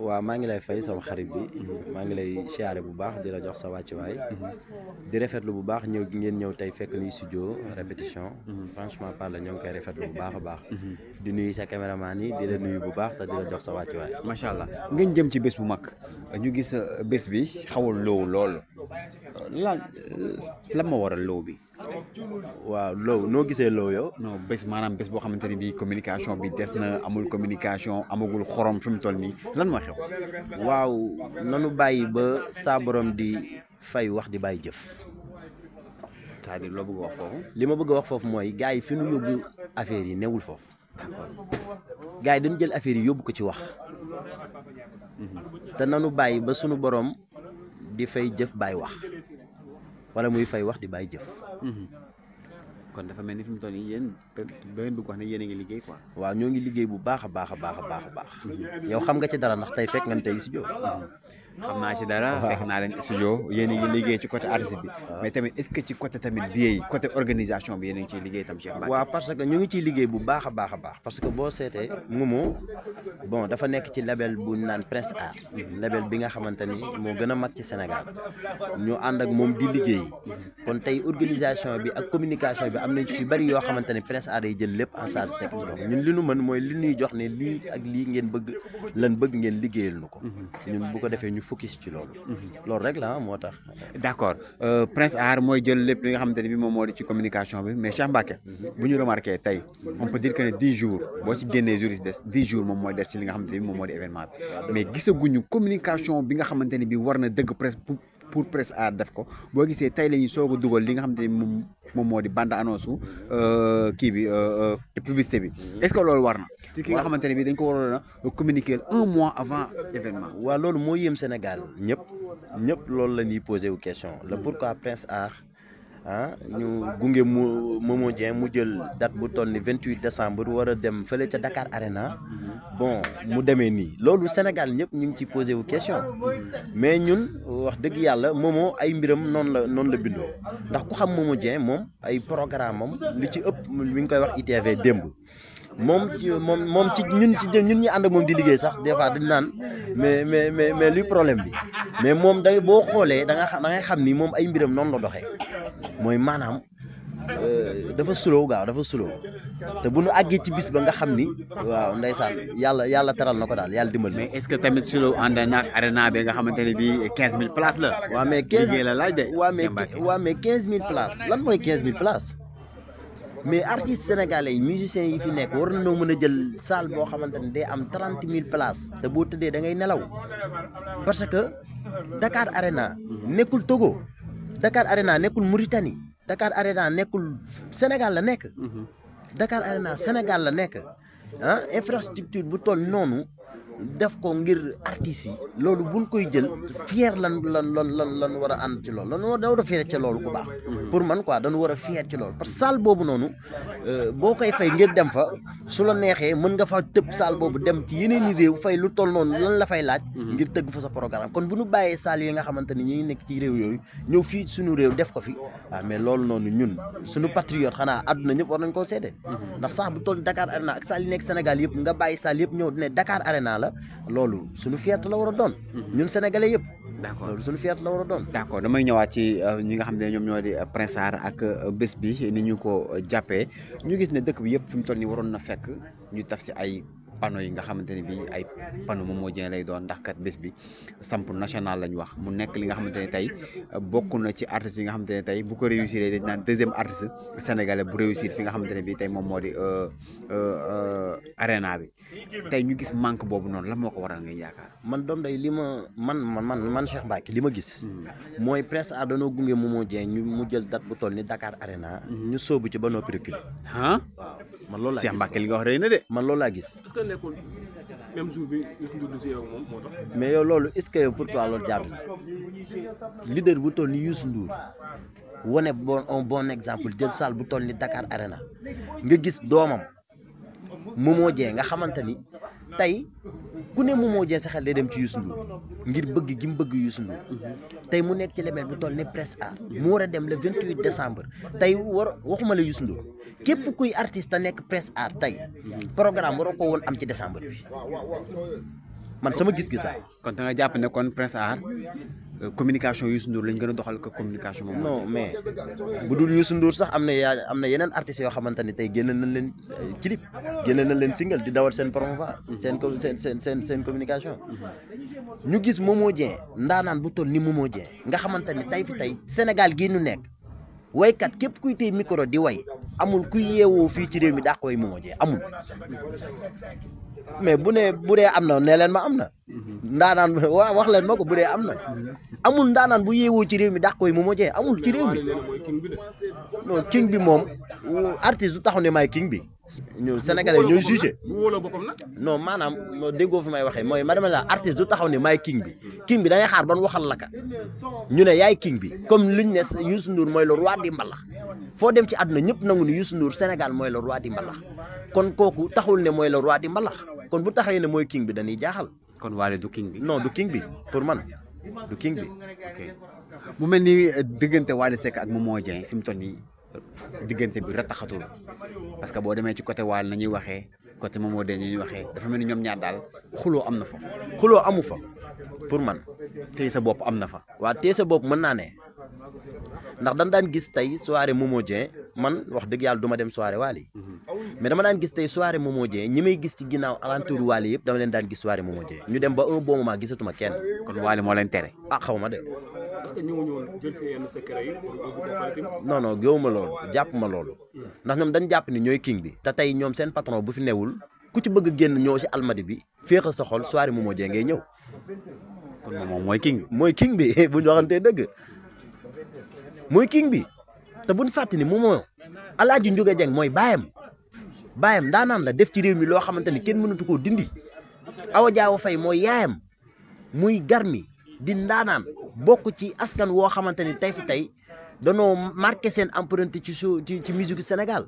waaw maa ngi lay fay sama xarit bi maa ngi lay siyaare bu baax di la jox sa wàccuwaay di rafetlu bu baax ñëw gi ngeen ñëw tey fekk nuy studio répétition franchement parler ñoo ngi koy rafetlu bu baax a baax di nuyu sa caméraman yi di la nuyu bu baax te di la jox sa wàccuwaay. macha allah ngeen jëm ci bés bu mag ñu gis bés bi xawul loow lool lan moo waral loow bi. waaw loow noo gisee loow yow. non bés maanaam bés boo xamante ni bii communication bi des na amul communication amagul xorom fi mu toll nii lan moo xew. waaw nanu bàyyi ba saa borom di fay wax di bàyyi jëf. c'est-à-dire loo bëgg wax foofu. li ma bëgg a wax foofu mooy gars yi fi nu yóbbu affaire yi newul foofu. gars yi dañu jël affaire yi yóbbu ko ci wax. te nanu bàyyi ba sunu borom di fay jëf bàyyi wax wala muy fay wax di bàyyi jëf. kon dafa mel ni fi mu toll nii yéen da ngeen bëgg wax ne yéen a ngi liggéey quoi. waaw ñoo ngi liggéey bu baax a baax a baax a baax a baax. yow xam nga ci dara ndax tey fekk nga tey studio. xam naa ci dara fekk naa leen studio yéen a ngi liggéey ci côté artiste bi mais tamit est-ce que ci côté tamit billet yi côté organisation bi yéen a ngi ciy liggéey tam Cheikh Mbacké. waaw parce que ñu ngi ciy liggéey bu baax a baax a baax parce que boo seetee Momo bon dafa nekk ci label bu naan Prince Art label bi nga xamante ni moo gën a mag ci Sénégal ñu ànd ak moom di liggéey kon tey organisation bi ak communication bi am nañ ci bari yoo xamante ni Prince Art yi jël lépp en charge teg ci loxo ñun li nu mën mooy li ñuy jox ne lii ak lii ngeen bëgg lan bëgg ngeen liggéeyal nu ko ñun bu ko defee ñu focus ci loolu. loolu rek la moo tax. d'accord Prince Art mooy jël lépp li nga xamante ne bi moom moo di ci communication bi mais Cheikh Mbacké bu ñu remarqué tey on peut dire que ne 10 jours boo ci génnee jours yi des 10 jours moom mooy des ci li nga xamante ne bi moom moo di événement bi mais gisaguñu communication bi nga xamante ne bi war na dëgg presse pour Prince Art def ko boo gisee tey la ñuy soog a dugal li nga xamante ne moom moo di bande annonce su kii bi publicité bi est-ce que loolu war na ci ki nga xamante ne bi dañ ko waroon a communiquer 1 mois avant événement. waaw loolu moo yëm Sénégal ñëpp loolu la ñuy posé wu question le pourquoi Prince Art ñu gunge Momo Dieng mu jël date bu toll ni 28 décembre war a dem fële ca Dakar Arena bon mu demee nii loolu Sénégal ñëpp ñu ngi ci posé wu question mais ñun wax dëgg yàlla Momo ay mbiram noonu la bindoo ndax ku xam Momo Dieng moom ay programme am li ci ëpp mi ngi koy wax ITV démb moom ci ñun ñi ànd ak moom di liggéey sax des fois dañu naan mais luy problème bi mais moom da boo xoolee da ngay xam ni moom ay mbiram noonu la doxee mooy maanaam dafa slow dafa slow te bu nu àggee ci bis ba nga xam ni waaw ndeysaan yàlla teral na ko daal yàlla dimbali. mais est-ce que tamit slow ànd naag arena bi nga xamante ne bii 15000 places la. waaw mais 15 la laaj de. waaw mais 15000 places lan mooy 15000 places. mais artistes sénégalais yi musiciens yi fi nekk war nañoo mën a jël salle boo xamante ne day am 30000 places te boo tëddee da ngay nelaw parce que Dakar Arena nekkul Togo Dakar Arena nekkul Mauritanie Dakar Arena nekkul Sénégal la nekk. Dakar Arena Sénégal la nekk infrastructure bu toll noonu def ko ngir artistes yi loolu buñ koy jël fier lan war a ànd ci loolu lan war a fier ci loolu ku baax pour man quoi dañu war a fier ci loolu parce que salle boobu noonu boo koy fay ngir dem fa su la neexee mën nga fa tëb salle boobu dem ci yeneen i réew fay lu toll noonu lan la fay laaj ngir tëgg fa sa programme kon bu ñu bàyyee salle yi nga xamante ni ñi nekk ci réew yooyu ñëw fii suñu réew def ko fi waaw mais loolu noonu ñun suñu patriote xanaa àdduna ñëpp war nañ koo seede ndax sax bu toll Dakar Arena ak salle yi nekk Sénégal yëpp nga bàyyi salle yëpp ñëw ne Dakar Arena la loolu suñu fierté la war a doon ñun sénégalais yëpp. d'accord loolu suñu fierté la war a doon. d'accord damay ñëwaat ci ñi nga xam ne ñoom ñoo di Prince Art ak bés bi ni ñu ko jàppee ñu gis ne dëkk bi yëpp fi mu toll nii waroon na fekk ñu taf ci ay panneaux yi nga xamante ne bii ay panneaux Momo Dieng lay doon ndax kat bés bi samp national lañ wax mu nekk li nga xamante ne tey bokk na ci artistes yi nga xamante ne tey bu ko réussir dañ naan deuxième artiste sénégalais bu réussir fi nga xamante ne bii tey moom moo di arena bi tey ñu gis manque boobu noonu lan moo ko waral ngay yaakaar. man doom day li ma man Cheikh Mbacké li ma gis. mooy Prince Art dañoo gunge Momo Dieng mu jël date bu toll ni Dakar Arena. ñu sóobu ci ba noppi reculer. waaw man loolu laa gis Cheikh Mbacké li nga wax rëy na de. man loolu laa gis. est-ce que nekkul même jour bi Youssou Ndour du si yow moom moo tax. mais yow loolu est-ce que yow pour toi loolu jaadu leader bu toll ni Youssou Ndour wane un bon exemple jël salle bu toll ni Dakar Arena nga gis doomam Momo Dieng nga xamante ni tey ku ne Momo Dieng sa xel day dem ci Youssou Ndour ngir bëgg gi mu bëgg Youssou Ndour tey mu nekk ci label bu toll ni Prince Art mu war a dem le 28 décembre tey waxuma la Youssou Ndour képp kuy artiste a nekk Prince Art tey programme waroo ko woon am ci décembre bi man sama gis-gis la. kon da nga jàpp ne kon Prince Art communication Youssou Ndour lañ gën a doxal ko communication moom. non mais bu dul Youssou Ndour sax am na yeneen artistes yoo xamante ni tey génne nañ leen clip génne nañ leen single di dawal seen promouvoir seen communication. ñu gis Momo Dieng ndaanaan bu toll ni Momo Dieng nga xamante ni tey fi tey Sénégal gii ñu nekk waykat képp kuy tey micro di way amul kuy yeewoo fii ci réew mi dàq way Momo Dieng amul. mais bu dee am na nee leen ma am na ndaanaan wax leen ma ko bu dee am na amul ndaanaan bu yeewoo ci réew mi dàq koy Momo Dieng amul ci réew mi non king bi moom artiste du taxaw ne maay king bi ñu sénégalais ñooy jugé non maanaam déggoo fi may waxee mooy ma dama la artiste du taxaw ne maay king bi da ngay xaar ban waxal la ka ñu ne yaay king bi comme luñ ne Youssou Ndour mooy le roi di mbalax foo dem ci àdduna ñëpp nangu ne Youssou Ndour Sénégal mooy le roi di mbalax kon kooku taxul ne mooy le roi di mbalax kon bu taxawee ne mooy king bi dañuy jaaxal. kon Wally du king bi. non du king bi pour man du king bi. ok mu mel ni diggante Wally Seck ak Momo Dieng fi mu toll nii diggante bi rataxatul parce que boo demee ci côté Wally nañuy waxee côté Momo Dieng ñuy waxee dafa mel ni ñoom ñaar daal xuloo am na foofu. xuloo amu fa pour man. téye sa bopp am na fa. waa téye sa bopp mën naa ne ndax dañ daan gis tey soirée Momo Dieng man wax dëgg yàlla du ma dem soirée Wally mais dama daan gis tey soirée Momo Dieng ñi may gis ci ginnaaw alentour Wally yëpp dama leen daan gis soirée Momo Dieng ñu dem ba un bon moment gisatuma kenn. kon Wally moo leen tere. ah xaw ma de. est-ce que ñëw ñëwoon jël seen yenn secret yi non non gëw ma loolu jàpp ma loolu ndax ñoom dañ jàpp ni ñooy king bi te tey ñoom seen patron bu fi newul ku ci bëgg génn ñëw si almadi bi féex a sa xol soirée Momo Dieng ngay ñëw. kon moom mooy king. mooy king bi bu ñu waxantee dëgg mooy king bi te buñ fàtte ni Momo Alaaji Ndiouga Dieng mooy baayam daanaan la def ci réew mi loo xamante ni kenn mënatu koo dindi Awa Diaw Faye mooy yaayam muy garmi di ndaanaan bokk ci askan woo xamante ni tey fi tey danoo marqué seen empreinte ci musique Sénégal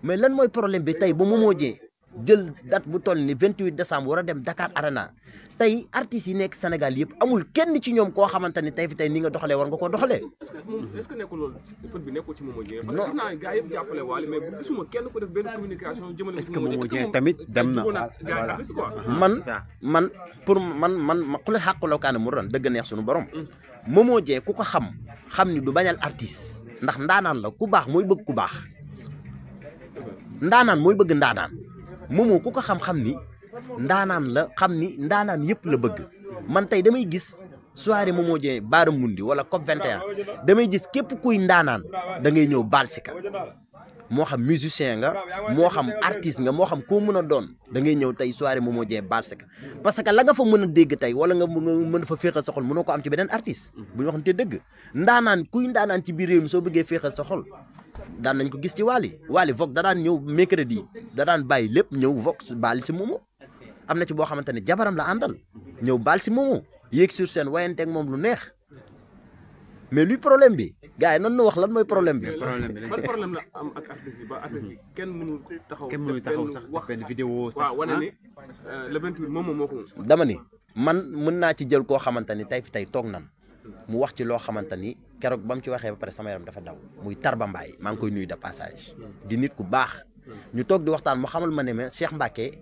mais lan mooy problème bi tey ba Momo Dieng jël date bu toll ni 28 décembre war a dem Dakar Arena tey artistes yi nekk Sénégal yëpp amul kenn ci ñoom koo xamante ni tey fi tey ni nga doxalee war nga koo doxalee. est-ce que nekkul loolu fët bi nekkul ci Momo Dieng. parce que gis naa gars yëpp jàppale Wally mais gisuma kenn ku def benn communication jëmale. est-ce que Momo Dieng tamit dem na man pour man ku la xàqaloo kaane mu doon dëgg neex suñu borom. Momo Dieng ku ko xam ni du bañal artiste ndax ndaanaan la ku baax mooy bëgg ku baax ndaanaan mooy bëgg ndaanaan Momo ku ko xam ni ndaanaan la xam ni ndaanaan yëpp la bëgg man tey damay gis soirée Momo Dieng Baara Mundi wala COP 21 damay gis képp kuy ndaanaan da ngay ñëw baal si ka moo xam musicien nga moo xam artiste nga moo xam koo mën a doon da ngay ñëw tey soirée Momo Dieng baal si ka parce que la nga fa mën a dégg tey wala nga mën fa féexal sa xol mënoo ko am ci beneen artiste bu ñu waxante dëgg ndaanaan kuy ndaanaan ci biir réew mi soo bëggee féexal sa xol daan nañ ko gis ci Wally Vogue da daan ñëw mercredi da daan bàyyi lépp ñëw Vogue baal si Momo am na ci boo xamante ne jabaram la àndal ñëw baal si Momo yéeg sur scène wayanteeg moom lu neex mais luy problème bi gars yi nan nu wax lan mooy problème bi. ban problème la am ak artistes yi ba artistes yi kenn mënul taxaw sax benn vidéo. waaw wane ni le 28 Momo moo ko. dama ni man mën naa ci jël koo xamante ni tey fi tey toog nan mu wax ci loo xamante ni keroog ba mu ci waxee ba pare sama yaram dafa daw muy Tarba Mbaye maa ngi koy nuyu de passage di nit ku baax ñu toog di waxtaan mu xamal ma ne ma Cheikh Mbacké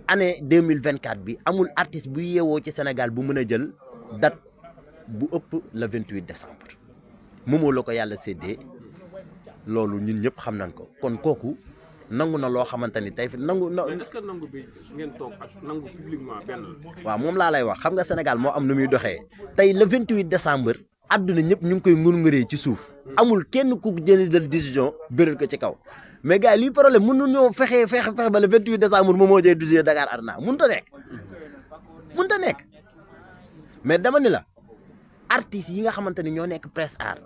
année 2024 bi amul artiste bu yeewoo ci Sénégal bu mën a jël date bu ëpp le 28 décembre Momo la ko yàlla séddee loolu ñun ñëpp xam nañ ko kon kooku nangu na loo xamante ni tey fi nangu. est-ce que nangu bi ngeen toog ak nangu publiquement benn la. waaw moom laa lay wax xam nga Sénégal moo am nu muy doxee tey le 28 décembre àdduna ñëpp ñu ngi koy ngurnguree ci suuf amul kenn ku jëli jël décision bëral ko ci kaw. mais gars yi lii problème mënu ñoo fexe ba le 28 décembre Momo Dieng du jouer Dakar Arena mënut a nekk mais dama ni la artistes yi nga xamante ni ñoo nekk Prince Art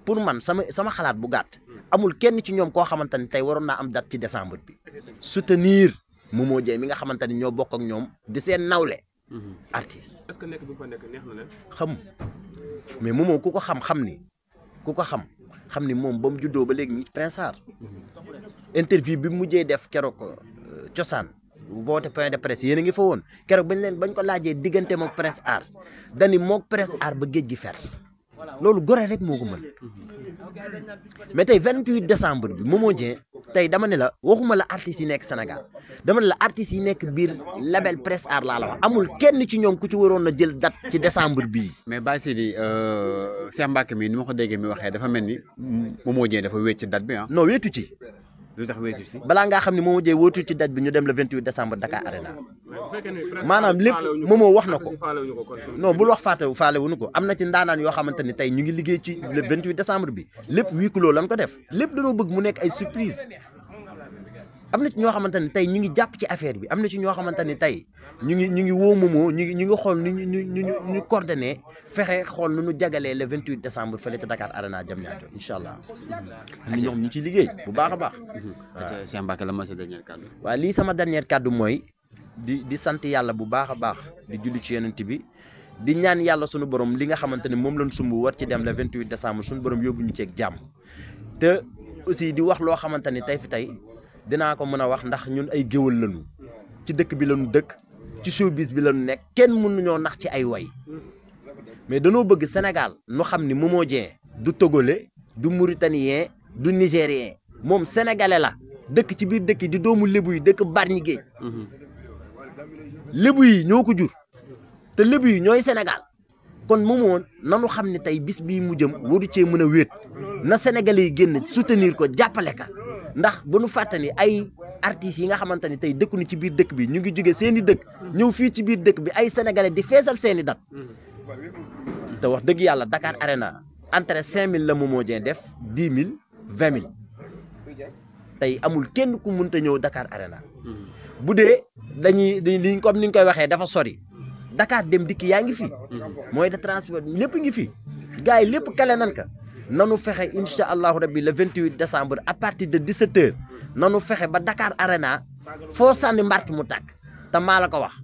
pour man sama xalaat bu gàtt amul kenn ci ñoom koo xamante ni tey waroon naa am date ci décembre bi soutenir Momo Dieng mi nga xamante ni ñoo bokk ak ñoom di seen nawle artiste. est-ce que nekk bi fa nekk neex na leen. xam mais Momo ku ko xam ni moom ba mu juddoo ba léegi Prince Art interview bi mujjee def keroog cosaan boote point de presse yéen a ngi fa woon keroog bañ ko laajee diggante mook Prince Art dani mook Prince Art ba géej gi fer loolu gore rek moo ko mën mais tey 28 décembre bi Momo Dieng tey dama ne la waxuma la artistes yi nekk Sénégal dama ne la artistes yi nekk biir label Presse Art laa la wax amul kenn ci ñoom ku ci waroon na jël date ci décembre bii. mais Baye Sidi Cheikh Mbacké mi ni ma ko déggee mi waxee dafa mel ni Momo Dieng dafa wéet ci date bi ah. non wéetu ci. lu tax wéetu ci. balaa ngaa xam ne Momo Dieng wóotu ci date bi ñu dem le 28 décembre Dakar Arena maanaam lépp Momo wax na ko non bul wax faale wuñu ko am na ci ndaanaan yoo xamante ni tey ñu ngi liggéey ci le 28 décembre bi lépp huis clos lan ko def lépp dañoo bëgg mu nekk ay surprise am na ci ñoo xamante ni tey ñu ngi jàpp ci affaire bi am na ci ñoo xamante ni tey ñu ngi woo Momo ñu ngi xool ñu coordonné fexe xool nu ñu jagalee le 28 décembre fële ca Dakar Arena Diamniadio incha allah. ñi ñoom ñu ciy liggéey bu baax a baax. waaw Cheikh Mbacké la mooy sa dernier kàddu. waaw lii sama dernier kàddu mooy di sant yàlla bu baax a baax di julli ci yonent bi di ñaan yàlla sunu borom li nga xamante ne moom lañ sumb war ci dem le 28 décembre sunu borom yóbbu ñu ceeg jàmm te aussi di wax loo xamante ni tey fi tey dinaa ko mën a wax ndax ñun ay géwal lañu ci dëkk bi lañu dëkk ci showbiz bi lañu nekk kenn mënuñoo nax ci ay way mais danoo bëgg Sénégal nu xam ni Momo Dieng du togolais du mauritanien du nigérien moom sénégalais la dëkk ci biir dëkk yi di doomu lébu yi dëkk Bargny Géej lébu yi ñoo ko jur te lébu yi ñooy Sénégal kon Momo nanu xam ne tey bis bii mu jëm waru cee mën a wéet na sénégalais yi génn soutenir ko jàppale ka ndax bu nu fàttani ay artistes yi nga xamante ni tey dëkkuñu ci biir dëkk bi ñu ngi jóge seen i dëkk ñëw fii ci biir dëkk bi ay sénégalais di feesal seen i dat te wax dëgg yàlla Dakar Arena entrée 5000 la Momo Dieng def 10 000 20 000 tey amul kenn ku mënta ñëw Dakar Arena bu dee dañuy comme ni ñu koy waxee dafa sori Dakar dem dikk yaa ngi fi moyen de transport lépp ngi fi gars yi lépp kale nan ka nanu fexe incha allahu rabbi le 28 décembre à partir de 17h nanu fexe ba Dakar Arena foo sànni mbart mu tàkk te maa la ko wax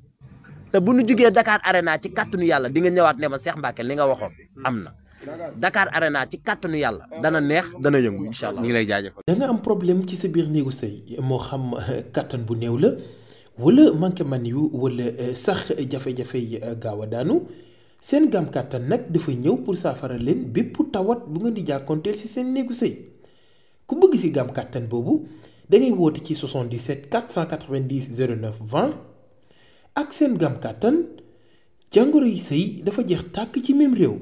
te bu nu jugee Dakar Arena ci kàttanu yàlla di nga ñëwaat ne ma Cheikh Mbacké li nga waxoon am na Dakar Arena ci kàttanu yàlla dana neex dana yëngu incha allah. ñu ngi lay jaajëfal. da nga am problème ci sa biir néegu sëy moo xam kattan bu néew la wala manqué man yu wala sax jafe-jafe yi gaaw a daanu seen gam kattan nag dafa ñëw pour saafara leen bépp tawat bu nga di jàkkoonteel ci seen néegu sëy ku bëgg ci gam kattan boobu da ngay woote ci 77 490 09 20 ak seen gam kattan jàngoro yi sëy dafa jeex tàkk ci même réew.